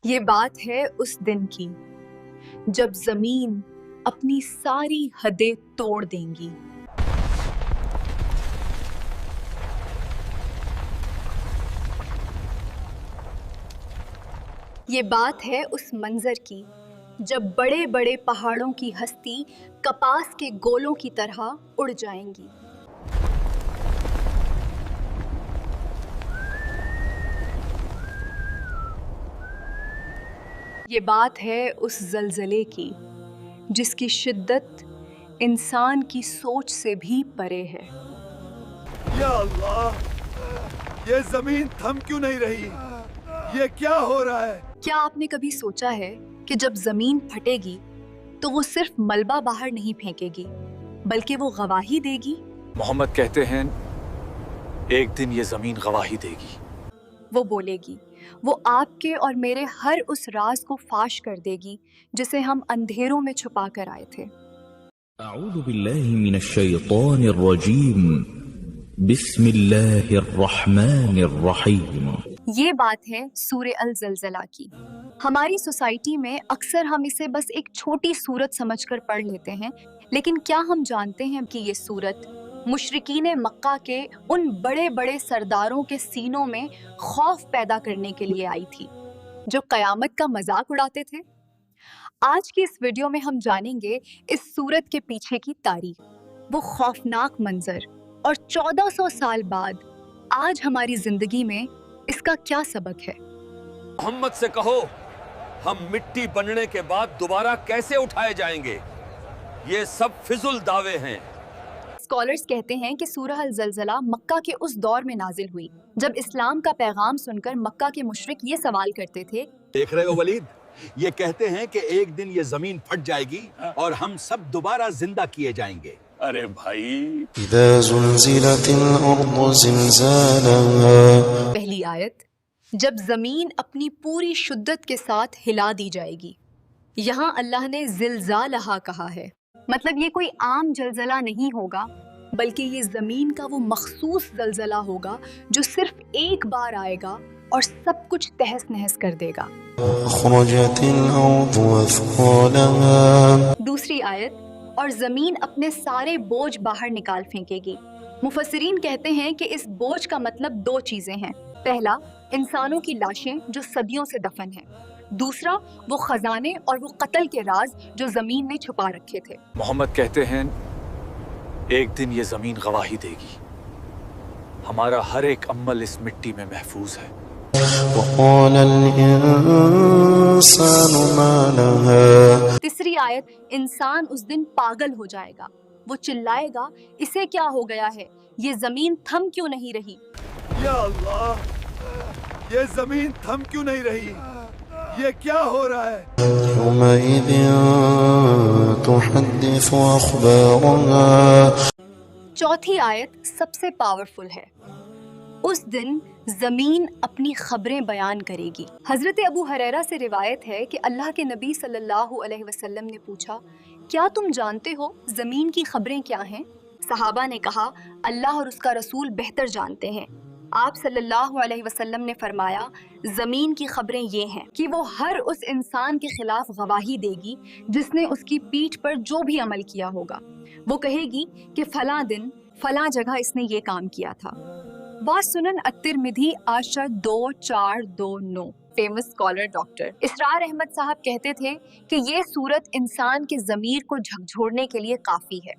یہ بات ہے اس دن کی جب زمین اپنی ساری حدیں توڑ دیں گی. یہ بات ہے اس منظر کی جب بڑے بڑے پہاڑوں کی ہستی کپاس کے گولوں کی طرح اڑ جائیں گی. یہ بات ہے اس زلزلے کی جس کی شدت انسان کی سوچ سے بھی پرے ہے. یا اللہ، یہ زمین تھم کیوں نہیں رہی؟ یہ کیا ہو رہا ہے؟ کیا آپ نے کبھی سوچا ہے کہ جب زمین پھٹے گی تو وہ صرف ملبہ باہر نہیں پھینکے گی بلکہ وہ گواہی دے گی؟ محمد کہتے ہیں ایک دن یہ زمین گواہی دے گی. وہ بولے گی، وہ آپ کے اور میرے ہر اس راز کو فاش کر دے گی جسے ہم اندھیروں میں چھپا کر آئے تھے. اعوذ باللہ من الشیطان الرجیم بسم اللہ الرحمن الرحیم. یہ بات ہے سورہ الزلزلہ کی. ہماری سوسائٹی میں اکثر ہم اسے بس ایک چھوٹی سورت سمجھ کر پڑھ لیتے ہیں، لیکن کیا ہم جانتے ہیں کہ یہ سورت مشرکین مکہ کے ان بڑے بڑے سرداروں کے سینوں میں خوف پیدا کرنے کے لیے آئی تھی جو قیامت کا مذاق اڑاتے تھے؟ آج کی اس ویڈیو میں ہم جانیں گے اس سورت کے پیچھے کی تاریخ، وہ خوفناک منظر، اور 1400 سال بعد آج ہماری زندگی میں اس کا کیا سبق ہے. محمد سے کہو ہم مٹی بننے کے بعد دوبارہ کیسے اٹھائے جائیں گے؟ یہ سب فضل دعوے ہیں. اسکالرز کہتے ہیں کہ سورہ الزلزلہ مکہ کے اس دور میں نازل ہوئی جب اسلام کا پیغام سن کر مکہ کے مشرک یہ سوال کرتے تھے، دیکھ رہے ہو ولید، یہ کہتے ہیں کہ ایک دن یہ زمین پھٹ جائے گی اور ہم سب دوبارہ زندہ کیے جائیں گے. ارے بھائی، اذا زلزلت الارض زلزالها. پہلی آیت، جب زمین اپنی پوری شدت کے ساتھ ہلا دی جائے گی. یہاں اللہ نے زلزالہا کہا ہے، مطلب یہ کوئی عام زلزلہ نہیں ہوگا بلکہ یہ زمین کا وہ مخصوص زلزلہ ہوگا جو صرف ایک بار آئے گا اور سب کچھ تہس نہس کر دے گا. اخرجت الارض اثقالها. دوسری آیت، اور زمین اپنے سارے بوجھ باہر نکال پھینکے گی. مفسرین کہتے ہیں کہ اس بوجھ کا مطلب دو چیزیں ہیں. پہلا، انسانوں کی لاشیں جو صدیوں سے دفن ہیں. دوسرا، وہ خزانے اور وہ قتل کے راز جو زمین نے چھپا رکھے تھے. محمد کہتے ہیں ایک دن یہ زمین گواہی دے گی. ہمارا ہر ایک عمل اس مٹی میں محفوظ ہے. وقال الانسان ما لها. تیسری آیت، انسان اس دن پاگل ہو جائے گا. وہ چلائے گا، اسے کیا ہو گیا ہے؟ یہ زمین تھم کیوں نہیں رہی؟ یا اللہ، یہ زمین تھم کیوں نہیں رہی؟ یہ کیا ہو رہا ہے؟ يومئذ تحدث اخبارها. چوتھی آیت سب سے پاورفل ہے، اس دن زمین اپنی خبریں بیان کرے گی. حضرت ابو ہریرہ سے روایت ہے کہ اللہ کے نبی صلی اللہ علیہ وسلم نے پوچھا، کیا تم جانتے ہو زمین کی خبریں کیا ہیں؟ صحابہ نے کہا، اللہ اور اس کا رسول بہتر جانتے ہیں. آپ صلی اللہ علیہ وسلم نے فرمایا، زمین کی خبریں یہ ہیں کہ وہ ہر اس انسان کے خلاف گواہی دے گی جس نے اس کی پیٹھ پر جو بھی عمل کیا ہوگا. وہ کہے گی کہ فلاں دن فلاں جگہ اس نے یہ کام کیا تھا. سنن الترمذی 8429. فیمس اسکالر ڈاکٹر اسرار احمد صاحب کہتے تھے کہ یہ صورت انسان کے ضمیر کو جھکجھوڑنے کے لیے کافی ہے.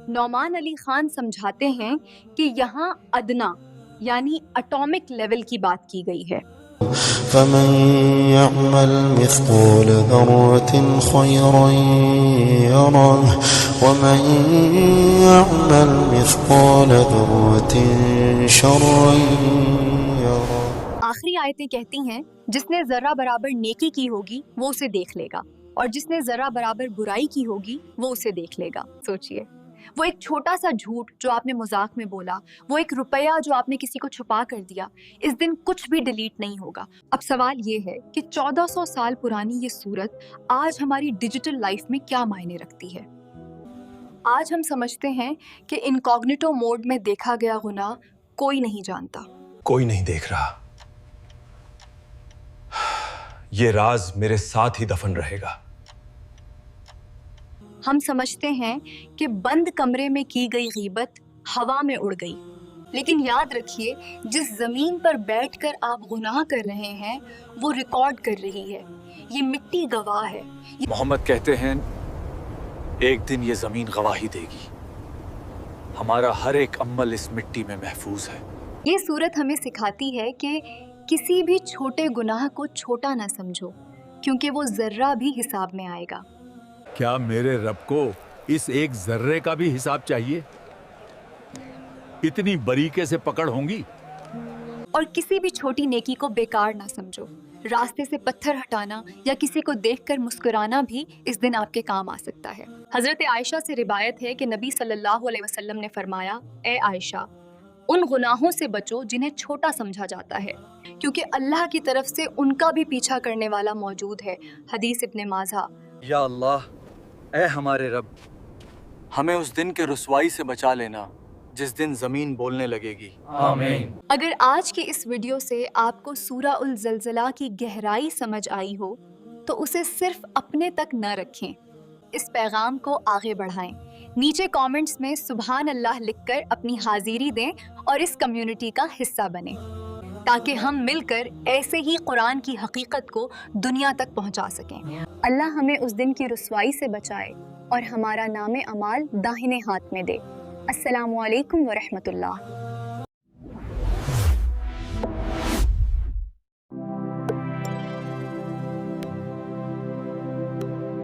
نعمان علی خان سمجھاتے ہیں کہ یہاں ادنا یعنی اٹامک لیول کی بات کی گئی ہے. فمن يعمل مثقال ذرة خيرا يره ومن يعمل مثقال ذرة شرا يره. آخری آیتیں کہتی ہیں، جس نے ذرہ برابر نیکی کی ہوگی وہ اسے دیکھ لے گا اور جس نے ذرہ برابر برائی کی ہوگی وہ اسے دیکھ لے گا. سوچئے، وہ ایک چھوٹا سا جھوٹ جو آپ نے مذاق میں بولا، وہ ایک روپیہ جو آپ نے کسی کو چھپا کر دیا، اس دن کچھ بھی ڈیلیٹ نہیں ہوگا. اب سوال یہ ہے کہ 1400 سال پرانی یہ صورت آج ہماری ڈیجیٹل لائف میں کیا معنی رکھتی ہے؟ آج ہم سمجھتے ہیں کہ انکوگنیٹو موڈ میں دیکھا گیا گناہ کوئی نہیں جانتا. کوئی نہیں دیکھ رہا. یہ راز میرے ساتھ ہی دفن رہے گا۔ ہم سمجھتے ہیں کہ بند کمرے میں کی گئی غیبت ہوا میں اڑ گئی، لیکن یاد رکھیے جس زمین پر بیٹھ کر آپ گناہ کر رہے ہیں وہ ریکارڈ کر رہی ہے، یہ مٹی گواہ ہے۔ محمد کہتے ہیں ایک دن یہ زمین گواہی دے گی، ہمارا ہر ایک عمل اس مٹی میں محفوظ ہے۔ یہ صورت ہمیں سکھاتی ہے کہ کسی بھی چھوٹے گناہ کو چھوٹا نہ سمجھو، کیونکہ وہ ذرہ بھی حساب میں آئے گا۔ کیا میرے رب کو اس ایک ذرے کا بھی حساب چاہیے؟ اتنی باریکی سے پکڑ ہوں گی؟ اور کسی بھی چھوٹی نیکی کو بیکار نہ سمجھو، راستے سے پتھر ہٹانا یا کسی کو دیکھ کر مسکرانا بھی اس دن آپ کے کام آ سکتا ہے۔ حضرت عائشہ سے روایت ہے کہ نبی صلی اللہ علیہ وسلم نے فرمایا، اے عائشہ، ان گناہوں سے بچو جنہیں چھوٹا سمجھا جاتا ہے، کیونکہ اللہ کی طرف سے ان کا بھی پیچھا کرنے والا موجود ہے۔ حدیث ابن ماجہ۔ یا اللہ، اے ہمارے رب، ہمیں اس دن کے رسوائی سے بچا لینا جس دن زمین بولنے لگے گی۔ آمین۔ اگر آج کی اس ویڈیو سے آپ کو سورہ الزلزلہ کی گہرائی سمجھ آئی ہو تو اسے صرف اپنے تک نہ رکھیں، اس پیغام کو آگے بڑھائیں۔ نیچے کامنٹس میں سبحان اللہ لکھ کر اپنی حاضری دیں اور اس کمیونٹی کا حصہ بنیں، تاکہ ہم مل کر ایسے ہی قرآن کی حقیقت کو دنیا تک پہنچا سکیں۔ اللہ ہمیں اس دن کی رسوائی سے بچائے اور ہمارا نام اعمال داہنے ہاتھ میں دے۔ السلام علیکم ورحمۃ اللہ۔